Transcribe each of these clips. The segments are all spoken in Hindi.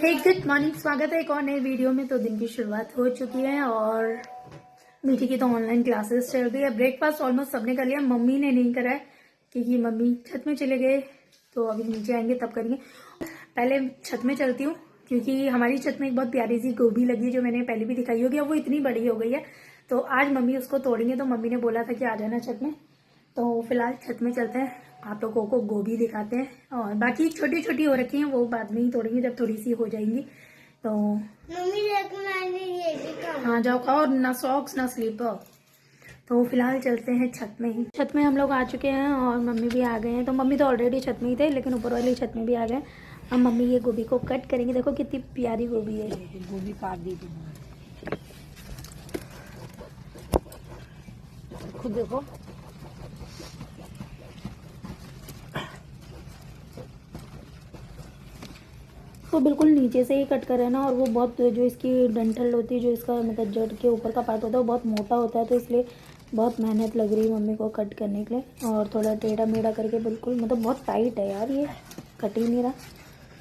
हे गुड मॉर्निंग, स्वागत है एक और नए वीडियो में। तो दिन की शुरुआत हो चुकी है और मीठी की तो ऑनलाइन क्लासेस चल रही है। ब्रेकफास्ट ऑलमोस्ट सबने कर लिया, मम्मी ने नहीं करा है क्योंकि मम्मी छत में चले गए, तो अभी नीचे आएंगे तब करेंगे। पहले छत में चलती हूँ क्योंकि हमारी छत में एक बहुत प्यारी सी गोभी लगी है जो मैंने पहले भी दिखाई होगी। अब वो इतनी बड़ी हो गई है तो आज मम्मी उसको तोड़ेंगे, तो मम्मी ने बोला था कि आ जाना छत में। तो फिलहाल छत में चलते हैं, आप लोगों को गोभी दिखाते हैं और बाकी छोटी छोटी हो रखी हैं वो बाद में ही तोड़ेंगे जब थोड़ी सी हो जाएंगी। तो मम्मी मैंने ये भी खाया। हाँ जाओ खाओ, ना सॉक्स ना स्लीपर। तो फिलहाल चलते हैं छत में ही। छत में हम लोग आ चुके हैं और मम्मी भी आ गए हैं। तो मम्मी तो ऑलरेडी छत में ही थे लेकिन ऊपर वाली छत में भी आ गए। अब मम्मी ये गोभी को कट करेंगे। देखो कितनी प्यारी गोभी है। गोभी काट दी थी खुद देखो। तो बिल्कुल नीचे से ही कट कर है ना, और वो बहुत जो इसकी डंठल होती है, जो इसका मतलब जड़ के ऊपर का पार्ट होता है वो बहुत मोटा होता है, तो इसलिए बहुत मेहनत लग रही है मम्मी को कट करने के लिए। और थोड़ा टेढ़ा मेढ़ा करके बिल्कुल, मतलब बहुत टाइट है यार, ये कट ही नहीं रहा,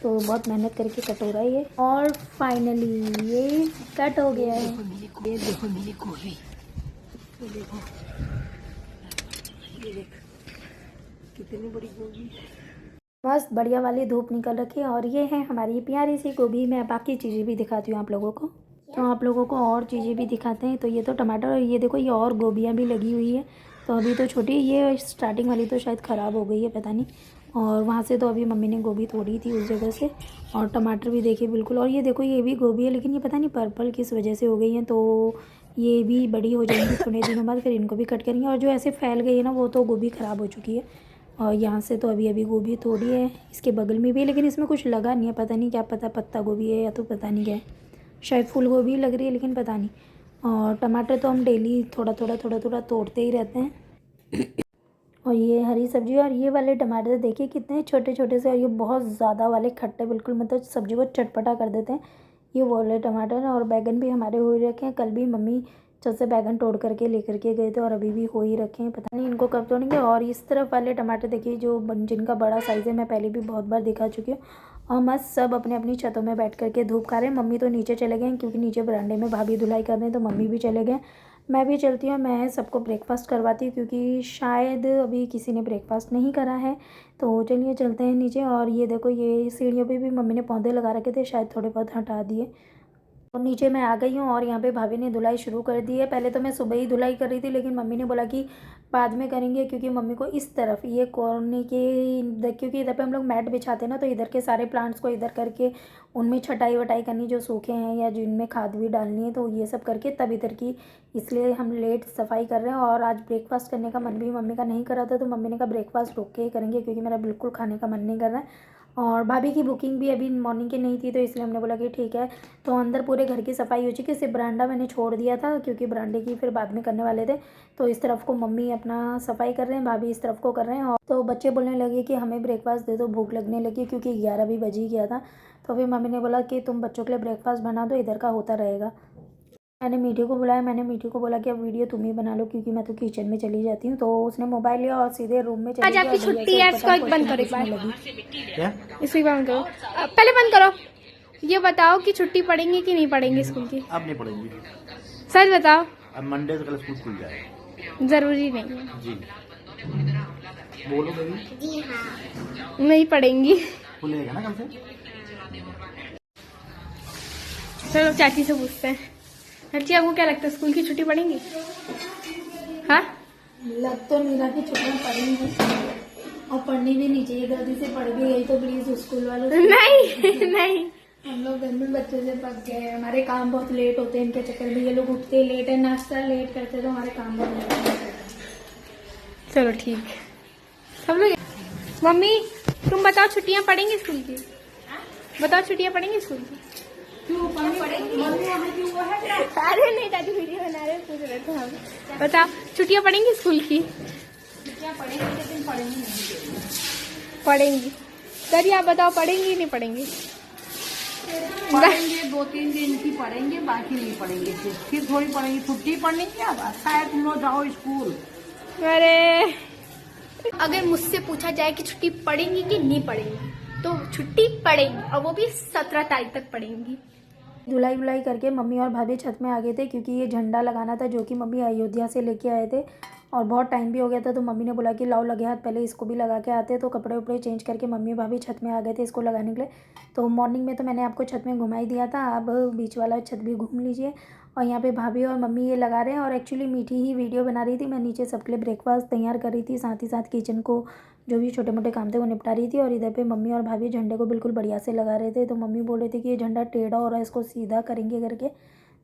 तो बहुत मेहनत करके कट हो रहा है ये। और फाइनली ये कट हो गया है। ये देखो मेरी गोभी, ये देखो, ये देख कितनी बड़ी गोभी। मस्त बढ़िया वाली धूप निकल रखी है और ये है हमारी प्यारी सी गोभी। मैं बाकी चीज़ें भी दिखाती हूँ आप लोगों को, तो आप लोगों को और चीज़ें भी दिखाते हैं। तो ये तो टमाटर, और ये देखो ये और गोभियाँ भी लगी हुई है। तो अभी तो छोटी, ये स्टार्टिंग वाली तो शायद ख़राब हो गई है, पता नहीं। और वहाँ से तो अभी मम्मी ने गोभी तोड़ी थी उस जगह से। और टमाटर भी देखिए बिल्कुल। और ये देखो ये भी गोभी है, लेकिन ये पता नहीं पर्पल किस वजह से हो गई है, तो ये भी बड़ी हो जाएंगी थोड़े दिनों बाद, फिर इनको भी कट करेंगे। और जो ऐसे फैल गई है ना, वो तो गोभी ख़राब हो चुकी है। और यहाँ से तो अभी गोभी तोड़ी है, इसके बगल में भी है, लेकिन इसमें कुछ लगा नहीं है, पता नहीं क्या, पता पत्ता गोभी है या तो पता नहीं क्या है, शायद फूल गोभी लग रही है, लेकिन पता नहीं। और टमाटर तो हम डेली थोड़ा थोड़ा तोड़ते ही रहते हैं। और ये हरी सब्जी, और ये वाले टमाटर देखिए कितने छोटे छोटे से, और ये बहुत ज़्यादा वाले खट्टे, बिल्कुल मतलब सब्जी को चटपटा कर देते हैं ये वाले टमाटर। और बैगन भी हमारे हो ही रखे हैं, कल भी मम्मी छत से बैगन तोड़ करके लेकर के गए थे और अभी भी हो ही रखे हैं, पता नहीं इनको कब तोड़ेंगे। और इस तरफ वाले टमाटर देखिए जो जिनका बड़ा साइज़ है, मैं पहले भी बहुत बार दिखा चुकी हूँ। और मस्त सब अपने अपनी छतों में बैठ करके धूप खा रहे हैं। मम्मी तो नीचे चले गए हैं क्योंकि नीचे बरामदे में भाभी धुलाई कर रहे हैं, तो मम्मी भी चले गए। मैं भी चलती हूँ, मैं सबको ब्रेकफास्ट करवाती हूँ क्योंकि शायद अभी किसी ने ब्रेकफास्ट नहीं करा है। तो चलिए चलते हैं नीचे। और ये देखो ये सीढ़ियों पे भी मम्मी ने पौधे लगा रखे थे, शायद थोड़े बहुत हटा दिए। और नीचे मैं आ गई हूँ और यहाँ पे भाभी ने धुलाई शुरू कर दी है। पहले तो मैं सुबह ही धुलाई कर रही थी, लेकिन मम्मी ने बोला कि बाद में करेंगे, क्योंकि मम्मी को इस तरफ ये कोने के, क्योंकि इधर पे हम लोग मैट बिछाते हैं ना, तो इधर के सारे प्लांट्स को इधर करके उनमें छटाई वटाई करनी, जो सूखे हैं या जिनमें खाद भी डालनी है, तो ये सब करके तब इधर की, इसलिए हम लेट सफाई कर रहे हैं। और आज ब्रेकफास्ट करने का मन भी मम्मी का नहीं कर रहा था, तो मम्मी ने कहा ब्रेकफास्ट रुक के ही करेंगे क्योंकि मेरा बिल्कुल खाने का मन नहीं कर रहा है। और भाभी की बुकिंग भी अभी मॉर्निंग की नहीं थी, तो इसलिए हमने बोला कि ठीक है। तो अंदर पूरे घर की सफाई हो चुकी है, सिर्फ बरांडा मैंने छोड़ दिया था क्योंकि बरांडे की फिर बाद में करने वाले थे। तो इस तरफ को मम्मी अपना सफाई कर रहे हैं, भाभी इस तरफ को कर रहे हैं। और तो बच्चे बोलने लगे कि हमें ब्रेकफास्ट दे दो, भूख लगने लगी, क्योंकि 11 भी बज ही गया था। तो फिर मम्मी ने बोला कि तुम बच्चों के लिए ब्रेकफास्ट बना दो, इधर का होता रहेगा। मैंने मीठी को बुलाया, मैंने मीठी को बोला कि अब वीडियो तुम ही बना लो क्योंकि मैं तो किचन में चली जाती हूँ। तो उसने मोबाइल लिया और सीधे रूम में चली गई। आज आपकी छुट्टी है, इसको एक बंद करो, एक बार क्या? इसको बंद करो, पहले बंद करो। ये बताओ कि छुट्टी पड़ेंगी कि नहीं पड़ेंगी स्कूल की? अब नहीं पढ़ेंगी, सच बताओ। अब मंडे से कल स्कूल खुल जाए। जरूरी नहीं है जी बोलो बेबी। जी हाँ, नहीं पड़ेंगी। खुलेगा ना कल से। चलो चाची से पूछते हैं। चाची आपको क्या लगता है स्कूल की छुट्टी पड़ेंगी? हाँ, लग तो नहीं रहा कि छुट्टियां पड़ेंगी, और पढ़नी भी नहीं चाहिए। गलती से पढ़ भी गई तो प्लीज स्कूल वालों से नहीं नहीं, हम लोग घर में बच्चों से पक गए। हमारे काम बहुत लेट होते हैं इनके चक्कर में। ये लोग उठते लेट है, नाश्ता लेट करते, तो हमारे काम बहुत लेट होते हैं। चलो ठीक है सब लोग। मम्मी तुम बताओ छुट्टियां पड़ेंगी स्कूल की? बताओ छुट्टियां पड़ेंगी स्कूल की? अरे नहीं दादी, वीडियो बना रहे पूछ रहे थे हम। बताओ छुट्टियां पड़ेंगी स्कूल की? पड़ेंगी। सर आप बताओ पड़ेंगी नहीं पड़ेंगी? पढ़ेंगे 2-3 दिन की पढ़ेंगे, बाकी नहीं पढ़ेंगे, फिर थोड़ी पढ़ेंगे। छुट्टी पढ़ने क्या बात है, तुम लोग जाओ स्कूल। अरे अगर मुझसे पूछा जाए कि छुट्टी पड़ेंगी कि नहीं पड़ेंगी, तो छुट्टी पड़ेगी, और वो भी 17 तारीख तक पड़ेगी। धुलाई वुलाई करके मम्मी और भाभी छत में आ गए थे, क्योंकि ये झंडा लगाना था जो कि मम्मी अयोध्या से लेके आए थे और बहुत टाइम भी हो गया था। तो मम्मी ने बोला कि लाओ लगे हाथ पहले इसको भी लगा के आते। तो कपड़े उपड़े चेंज करके मम्मी भाभी छत में आ गए थे इसको लगाने के लिए। तो मॉर्निंग में तो मैंने आपको छत में घुमा ही दिया था, अब बीच वाला छत भी घूम लीजिए। और यहाँ पे भाभी और मम्मी ये लगा रहे हैं, और एक्चुअली मीठी ही वीडियो बना रही थी। मैं नीचे सबके लिए ब्रेकफास्ट तैयार कर रही थी, साथ ही साथ किचन को जो भी छोटे मोटे काम थे वो निपटा रही थी। और इधर पे मम्मी और भाभी झंडे को बिल्कुल बढ़िया से लगा रहे थे। तो मम्मी बोल रही थी कि ये झंडा टेढ़ा हो रहा है, इसको सीधा करेंगे करके।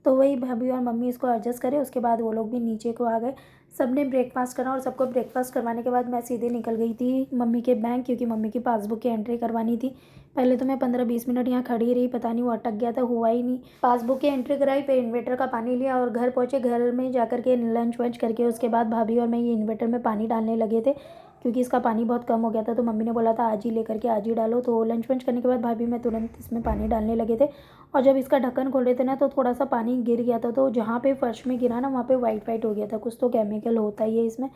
तो वही भाभी और मम्मी इसको एडजस्ट करे। उसके बाद वो लोग भी नीचे को आ गए, सबने ब्रेकफास्ट करा। और सबको ब्रेकफास्ट करवाने के बाद मैं सीधे निकल गई थी मम्मी के बैंक, क्योंकि मम्मी की पासबुक की एंट्री करवानी थी। पहले तो मैं 15-20 मिनट यहाँ खड़ी रही, पता नहीं वो अटक गया था, हुआ ही नहीं। पासबुक की एंट्री कराई, फिर इन्वर्टर का पानी लिया और घर पहुँचे। घर में जाकर के लंच वंच करके उसके बाद भाभी और मैं ये इन्वर्टर में पानी डालने लगे थे, क्योंकि इसका पानी बहुत कम हो गया था। तो मम्मी ने बोला था आज ही लेकर के आज ही डालो। तो लंच वंच करने के बाद भाभी मैं तुरंत इसमें पानी डालने लगे थे। और जब इसका ढक्कन खोल रहे थे ना, तो थोड़ा सा पानी गिर गया था। तो जहाँ पे फर्श में गिरा ना, वहाँ पे वाइट वाइट हो गया था, कुछ तो केमिकल होता ही है इसमें।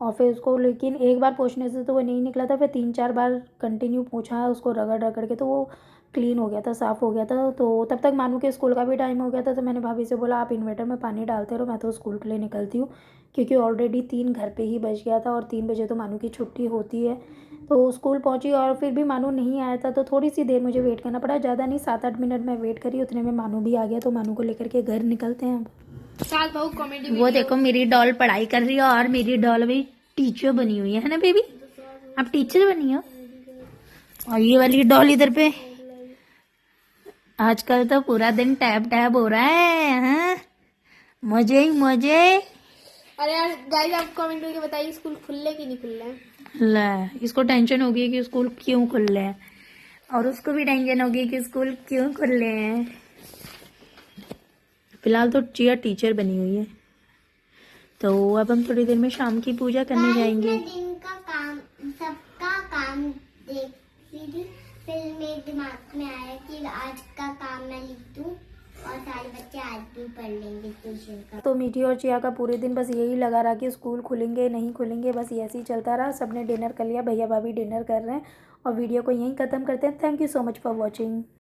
और फिर उसको, लेकिन एक बार पोंछने से तो वो नहीं निकला था, फिर 3-4 बार कंटिन्यू पोंछा उसको रगड़ रगड़ के, तो वो क्लीन हो गया था, साफ़ हो गया था। तो तब तक मानू के स्कूल का भी टाइम हो गया था। तो मैंने भाभी से बोला आप इन्वर्टर में पानी डालते रहो, मैं तो स्कूल के लिए निकलती हूँ, क्योंकि ऑलरेडी 3 घर पे ही बज गया था और 3 बजे तो मानू की छुट्टी होती है। तो स्कूल पहुंची और फिर भी मानू नहीं आया था, तो थोड़ी सी देर मुझे वेट करना पड़ा, ज़्यादा नहीं 7-8 मिनट मैं वेट करी, उतने में मानू भी आ गया। तो मानू को लेकर के घर निकलते हैं अब। सास बहू कॉमेडी। वो देखो मेरी डॉल पढ़ाई कर रही है, और मेरी डॉल भी टीचर बनी हुई है ना बेबी, आप टीचर बनी हो। और ये वाली डॉल इधर पे आजकल तो पूरा दिन टैब टैब हो रहा है, हाँ? मजे ही मजे। अरे यार गाइस, आप कमेंट करके बताइए स्कूल खुले कि नहीं खुले। ला इसको टेंशन होगी कि स्कूल क्यों खुल रहे हैं, और उसको भी टेंशन होगी कि स्कूल क्यों खुल रहे हैं। फिलहाल तो चिया टीचर बनी हुई है। तो अब हम थोड़ी देर में शाम की पूजा करने जाएंगे। दिन का काम, सबका काम देख रही थी, फिर मेरे दिमाग में आया कि आज का काम मैं लिख दूं और सारे बच्चे आज भी पढ़ लेंगे ट्यूशन का। तो मीठी और चिया का पूरे दिन बस यही लगा रहा कि स्कूल खुलेंगे नहीं खुलेंगे, बस ऐसे ही चलता रहा। सबने डिनर कर लिया, भैया भाभी डिनर कर रहे हैं, और वीडियो को यहीं ख़त्म करते हैं। Thank you so much for watching.